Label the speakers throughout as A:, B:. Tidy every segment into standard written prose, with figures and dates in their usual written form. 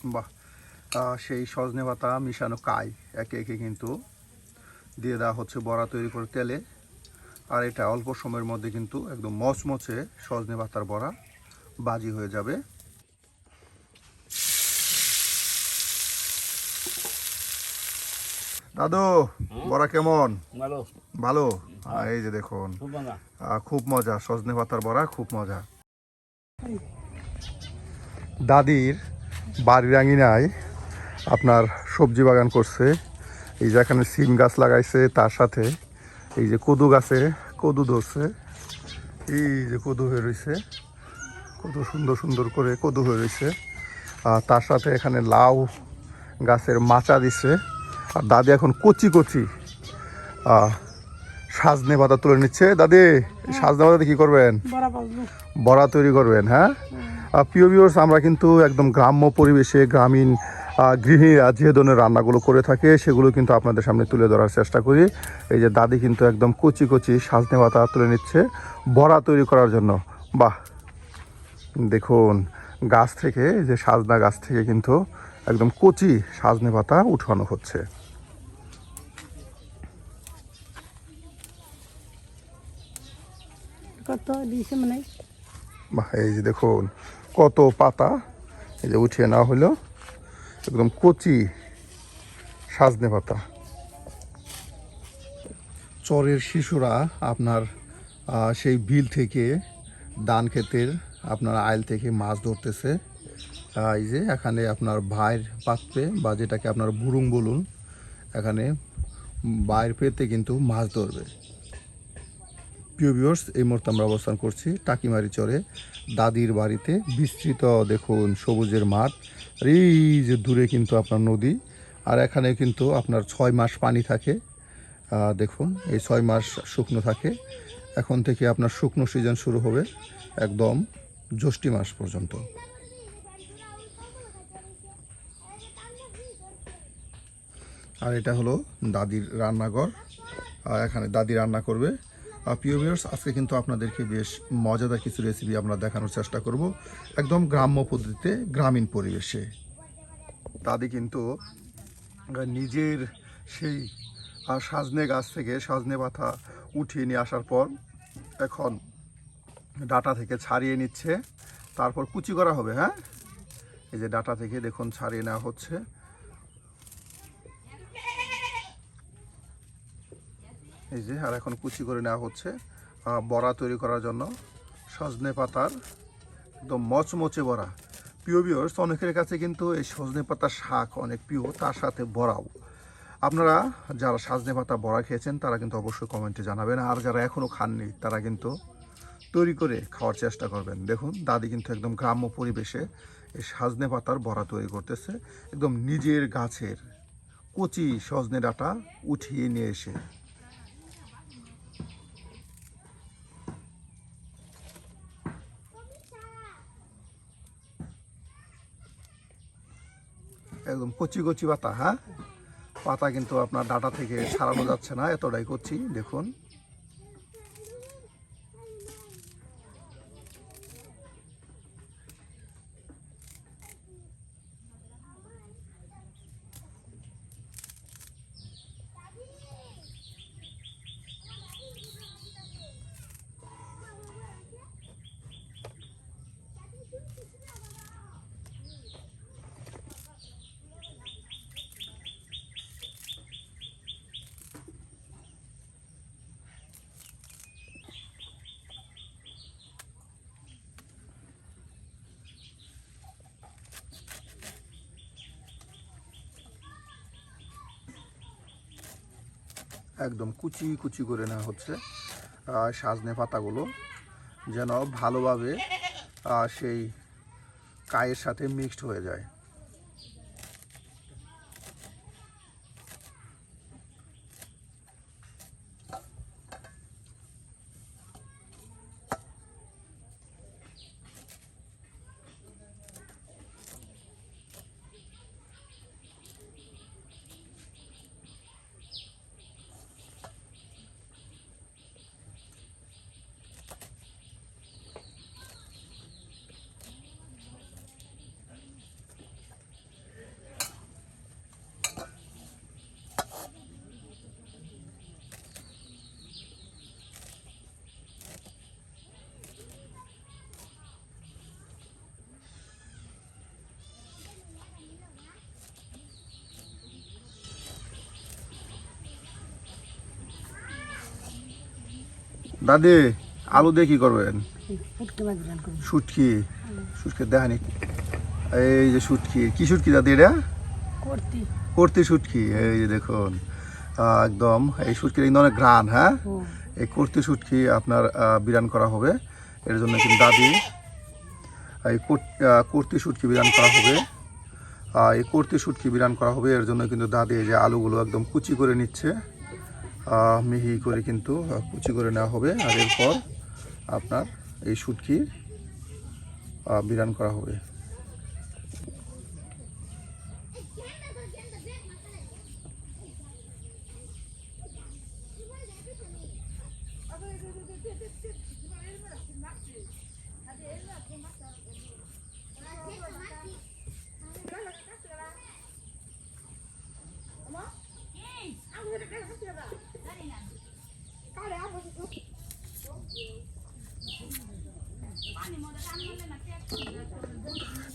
A: বাহ, সেই সজনে পাতা মিশানো কাই একে একে কিন্তু দিয়ে দেওয়া হচ্ছে বড়া তৈরি করে তেলে। আর এটা অল্প সময়ের মধ্যে কিন্তু একদম মচমচে সজনে পাতার বড়া বাজি হয়ে যাবে। দাদু, বড়া কেমন?
B: ভালো
A: ভালো। এই যে দেখুন, খুব মজা, সজনে পাতার বড়া খুব মজা। দাদির বাড়ির আঙিনায় আপনার সবজি বাগান করছে। এই যে এখানে সিম গাছ লাগাইছে, তার সাথে এই যে কদু গাছে কদু ধরছে। এই যে কদু হয়ে রয়েছে, কত সুন্দর সুন্দর করে কদু হয়ে রয়েছে। আর তার সাথে এখানে লাউ গাছের মাচা দিছে। আর দাদি এখন কচি কচি সাজনে পাতা তুলে নিচ্ছে। দাদি, সাজনে পাতাতে কি করবেন? বড়া তৈরি করবেন। হ্যাঁ, প্রিয় ভিউয়ার্স, আমরা কিন্তু একদম গ্রাম্য পরিবেশে গ্রামীণ গৃহিণীরা যে ধরনের রান্নাগুলো করে থাকে সেগুলো কিন্তু আপনাদের সামনে তুলে ধরার চেষ্টা করি। এই যে দাদি কিন্তু একদম কচি কচি সাজনে পাতা তুলে নিচ্ছে বড়া তৈরি করার জন্য। বাহ, দেখুন, গাছ থেকে, যে সাজনা গাছ থেকে কিন্তু একদম কচি সাজনে পাতা উঠানো হচ্ছে। বাহ, এই যে দেখুন কত পাতা এই যে উঠিয়ে নেওয়া হলো, একদম কচি সাজনে পাতা। চরের শিশুরা আপনার সেই বিল থেকে, ধান ক্ষেতের আপনার আইল থেকে মাছ ধরতেছে। এই যে এখানে আপনার ভাইয়ের পাত্রে, বা যেটাকে আপনার বুরুং বলুন, এখানে বাইর পেতে কিন্তু মাছ ধরবে। প্রিয় ভিউয়ার্স, এই মুহূর্তে আমরা অবস্থান করছি টাকিমারি চরে দাদির বাড়িতে। বিস্তৃত দেখুন সবুজের মাঠ, আর এই যে দূরে কিন্তু আপনার নদী। আর এখানে কিন্তু আপনার 6 মাস পানি থাকে। দেখুন, এই 6 মাস শুকনো থাকে। এখন থেকে আপনার শুকনো সিজন শুরু হবে একদম জ্যৈষ্ঠ মাস পর্যন্ত। আর এটা হলো দাদির রান্নাঘর, এখানে দাদি রান্না করবে। প্রিয় ভিউয়ার্স, আজকে কিন্তু আপনাদেরকে বেশ মজাদার কিছু রেসিপি আমরা দেখানোর চেষ্টা করব, একদম গ্রাম্য পদ্ধতিতে, গ্রামীণ পরিবেশে। দাদি কিন্তু নিজের সেই সাজনে গাছ থেকে সাজনে পাতা উঠিয়ে নিয়ে আসার পর এখন ডাটা থেকে ছাড়িয়ে নিচ্ছে, তারপর কুচি করা হবে। হ্যাঁ, এই যে ডাটা থেকে দেখুন ছাড়িয়ে নেওয়া হচ্ছে। এই যে, আর এখন কুচি করে নেওয়া হচ্ছে বড়া তৈরি করার জন্য সজনে পাতার একদম মচমচে বড়া। প্রিয় ভিউয়ার্স, অনেকের কাছে কিন্তু এই সজনে পাতার শাক অনেক প্রিয়, তার সাথে বড়াও। আপনারা যারা সজনে পাতা বড়া খেয়েছেন তারা কিন্তু অবশ্যই কমেন্টে জানাবেন, আর যারা এখনও খাননি তারা কিন্তু তৈরি করে খাওয়ার চেষ্টা করবেন। দেখুন, দাদি কিন্তু একদম গ্রাম্য পরিবেশে এই সজনে পাতার বড়া তৈরি করতেছে, একদম নিজের গাছের কচি সজনে ডাঁটা উঠিয়ে নিয়ে এসে। একদম কচি কচি পাতা। হ্যাঁ, পাতা কিন্তু আপনার ডাঁটা থেকে ছাড়ানো যাচ্ছে না, এতটাই কচি। দেখুন, একদম কুচি কুচি করে নেওয়া হচ্ছে সজনে পাতাগুলো, যেন ভালোভাবে সেই কায়ের সাথে মিক্সড হয়ে যায়। দাদি আলু দিয়ে কি করবেন?
B: ফুটকি মাছ রান্না করবো।
A: শুটকি, শুটকি দেখানি। এই যে শুটকি, কি শুটকি দাদি এটা?
B: করতি
A: কর্তি শুটকি। এই যে দেখুন একদম এই শুটকির কিন্তু অনেক ঘ্রাণ। হ্যাঁ,
B: ও
A: এই কর্তি শুটকি আপনার বিরান করা হবে। এর জন্য কিন্তু দাদি এই কর্তি শুটকি বিরান করা হবে। এই কর্তি শুটকি বিরান করা হবে, এর জন্য কিন্তু দাদি এই যে আলুগুলো একদম কুচি করে নিচ্ছে। মিহি করে কিন্তু কুচি করে নেওয়া হবে। আর এরপর আপনার এই শুটকি বিরান করা হবে।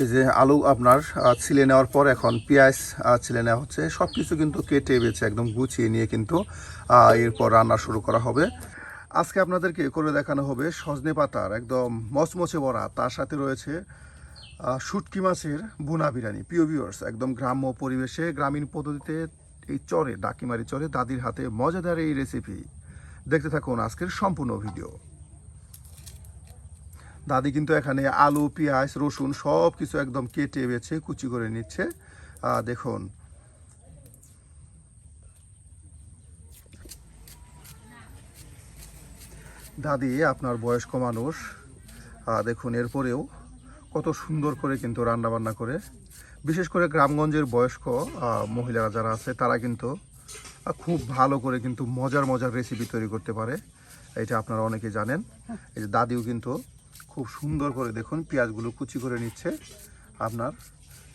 A: এই যে আলু আপনার ছিলে নেওয়ার পর এখন পেঁয়াজ ছিলে নেওয়া হচ্ছে। সব কিছু কিন্তু কেটে বেছে একদম গুছিয়ে নিয়ে কিন্তু এরপর রান্না শুরু করা হবে। আজকে আপনাদেরকে করে দেখানো হবে সজনে পাতার একদম মচমচে বড়া, তার সাথে রয়েছে শুটকি মাছের ভুনা বিরিয়ানি। প্রিয় ভিউয়ার্স, একদম গ্রাম্য পরিবেশে গ্রামীণ পদ্ধতিতে এই চরে, ডাকিমারি চরে দাদির হাতে মজাদার এই রেসিপি দেখতে থাকুন আজকের সম্পূর্ণ ভিডিও। দাদি কিন্তু এখানে আলু, পেঁয়াজ, রসুন সব কিছু একদম কেটে বেছে কুচি করে নিচ্ছে। দেখুন দাদি আপনার বয়স্ক মানুষ, দেখুন এরপরেও কত সুন্দর করে কিন্তু রান্না বান্না করে। বিশেষ করে গ্রামগঞ্জের বয়স্ক মহিলারা যারা আছে তারা কিন্তু খুব ভালো করে কিন্তু মজার মজার রেসিপি তৈরি করতে পারে। এটা আপনারা অনেকে জানেন। এই যে দাদিও কিন্তু খুব সুন্দর করে দেখুন পেঁয়াজগুলো কুচি করে নিচ্ছে আপনার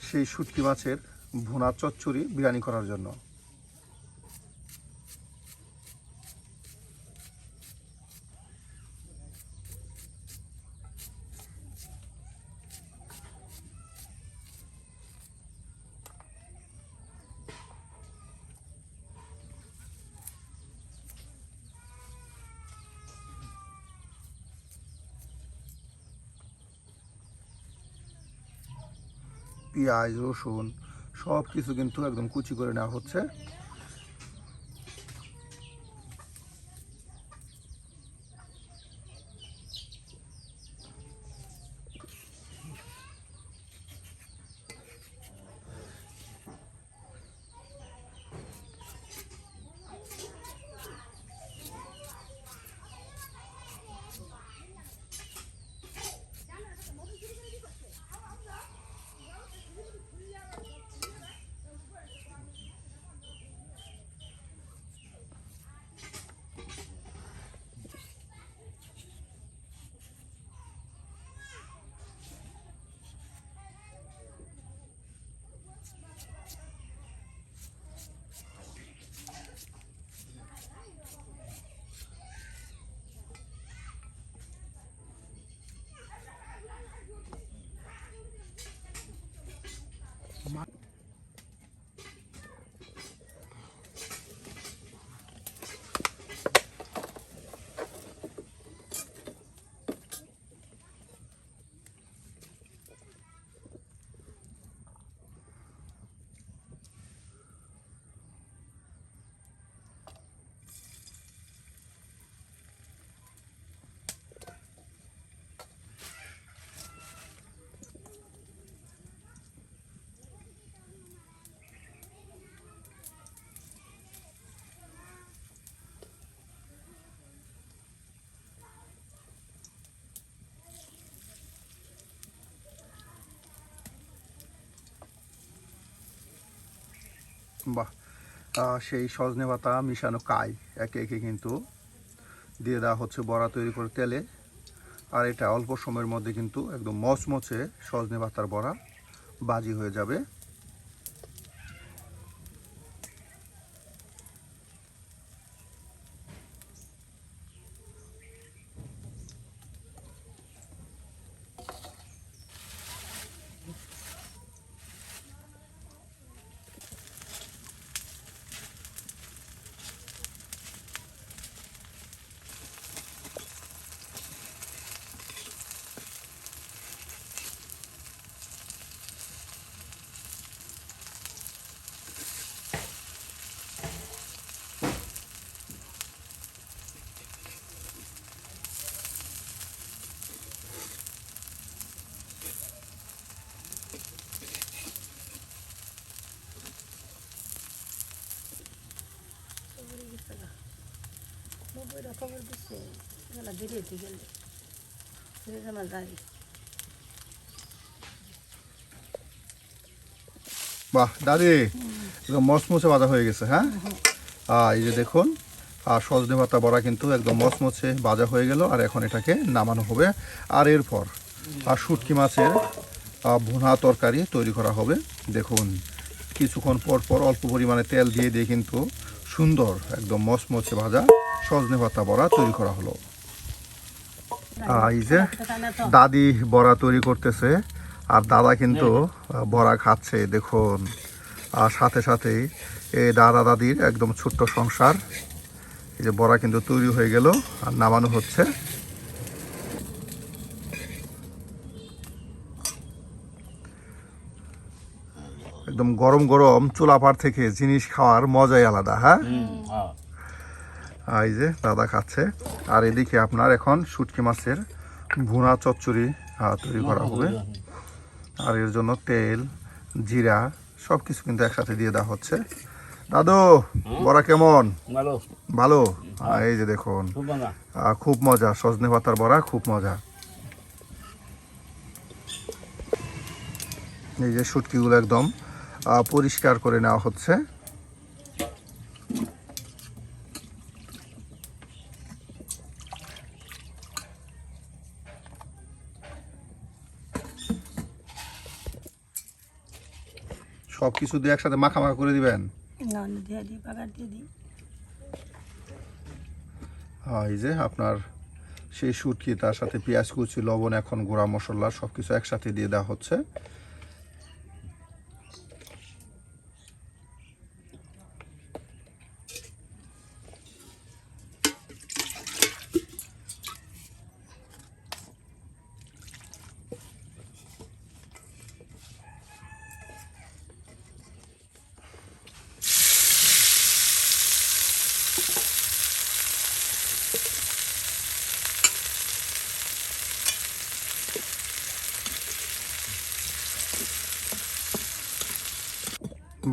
A: সেই শুটকি মাছের ভুনা চচ্চড়ি বিরিয়ানি করার জন্য। পেঁয়াজ, রসুন সব কিছু কিন্তু একদম কুচি করে নেওয়া হচ্ছে। বাহ, সেই সজনে পাতা মিশানো কাই একে একে কিন্তু দিয়ে দেওয়া হচ্ছে বড়া তৈরি করে তেলে। আর এটা অল্প সময়ের মধ্যে কিন্তু একদম মচমচে সজনে পাতার বড়া বাজি হয়ে যাবে।
B: খবর দিচ্ছে এগুলো বেরিয়েতে গেলে ফিরে জানা যায়।
A: বাহ দাদি, একদম মচমচে ভাজা হয়ে গেছে। হ্যাঁ, এই যে দেখুন, আর সজনে পাতা বড়া কিন্তু একদম মচমচে ভাজা হয়ে গেল। আর এখন এটাকে নামানো হবে। আর এরপর শুটকি মাছের ভুনা তরকারি তৈরি করা হবে। দেখুন, কিছুক্ষণ পর পর অল্প পরিমাণে তেল দিয়ে দিয়ে কিন্তু সুন্দর একদম মচমচে ভাজা সজনে পাতা বড়া তৈরি করা হলো। এই যে দাদি বড়া তৈরি করতেছে, আর দাদা কিন্তু বড়া খাচ্ছে। দেখুন, আর সাথে সাথেই এই দাদা দাদির একদম ছোট্ট সংসার। এই যে বড়া কিন্তু তৈরি হয়ে গেল আর নামানো হচ্ছে। একদম গরম গরম চুলাপাড় থেকে জিনিস খাওয়ার মজাই আলাদা। হ্যাঁ, এই যে দাদা খাচ্ছে। আর এদিকে আপনার এখন শুটকি মাছের ভুনা চচ্চড়ি তৈরি করা হবে। আর এর জন্য তেল, জিরা সব কিছু কিন্তু একসাথে দিয়ে দেওয়া হচ্ছে। দাদু, বড়া কেমন? ভালো। এই যে দেখুন, খুব মজা, সজনে পাতার বড়া খুব মজা। এই যে শুটকিগুলো একদম পরিষ্কার করে নেওয়া হচ্ছে। সব কিছু দিয়ে একসাথে মাখা করে দিবেন।
B: না দিয়ে দিই, পাকার দিয়ে দিই।
A: এই যে আপনার সেই শুটকি, তার সাথে পেঁয়াজ কুচি, লবণ, এখন গুঁড়া মশলা সব কিছু একসাথে দিয়ে দেওয়া হচ্ছে।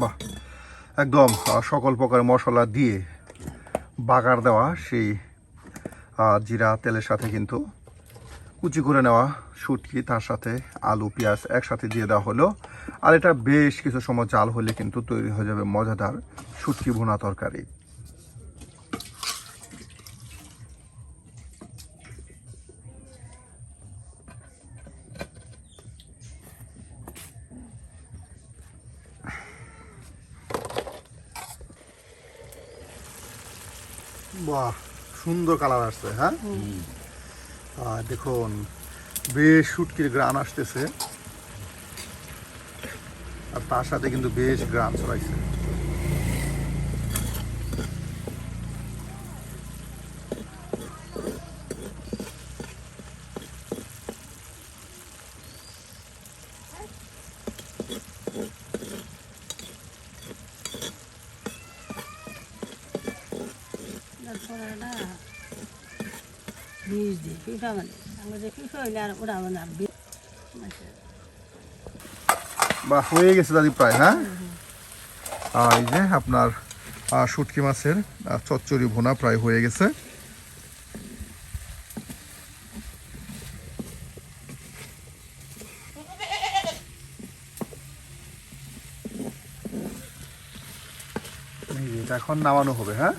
A: বাহ, একদম সকল প্রকার মশলা দিয়ে বাগার দেওয়া সেই জিরা তেলের সাথে কিন্তু কুচি করে নেওয়া শুটকি, তার সাথে আলু পেঁয়াজ একসাথে দিয়ে দেওয়া হলো। আর এটা বেশ কিছু সময় জাল হলে কিন্তু তৈরি হয়ে যাবে মজাদার শুটকি ভুনা তরকারি। বাহ, সুন্দর কালার আসছে। হ্যাঁ, দেখুন বেশ শুটকির গ্রান আসতেছে, আর তার সাথে কিন্তু বেশ গ্রান ছড়াইছে।
B: পড়াটা বীজ দিই, ফিফা মানে আমাদের ফিফা হইলে আর ওরা মানে আর বীজ।
A: বা হয়ে গেছে দাদি প্রায়। হ্যাঁ, এই যে আপনার শুটকি মাছের চচ্চড়ি ভুনা প্রায় হয়ে গেছে। এখন নামানো হবে। হ্যাঁ,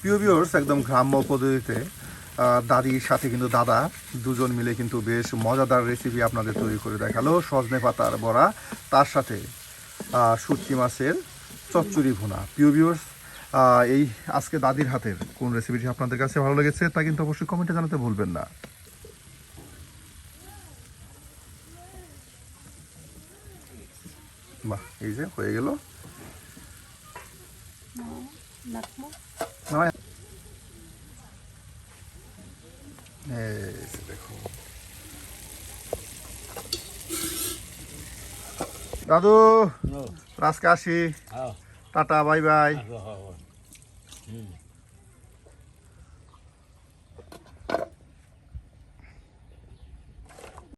A: প্রিয় ভিউয়ার্স, একদম গ্রাম্য পদ্ধতিতে দাদির সাথে কিন্তু দাদা দুজন মিলে কিন্তু বেশ মজাদার রেসিপি আপনাদের তৈরি করে দেখালো। সজনে পাতার বড়া, তার সাথে শুটকি মাছের চচ্চড়ি ভুনা। প্রিয় ভিউয়ার্স, এই আজকে দাদির হাতের কোন রেসিপিটি আপনাদের কাছে ভালো লেগেছে তা কিন্তু অবশ্যই কমেন্টে জানাতে ভুলবেন না। বাহ, এই যে হয়ে গেল। দেখো দাদু, আজকে আসি। Tata, bye bye.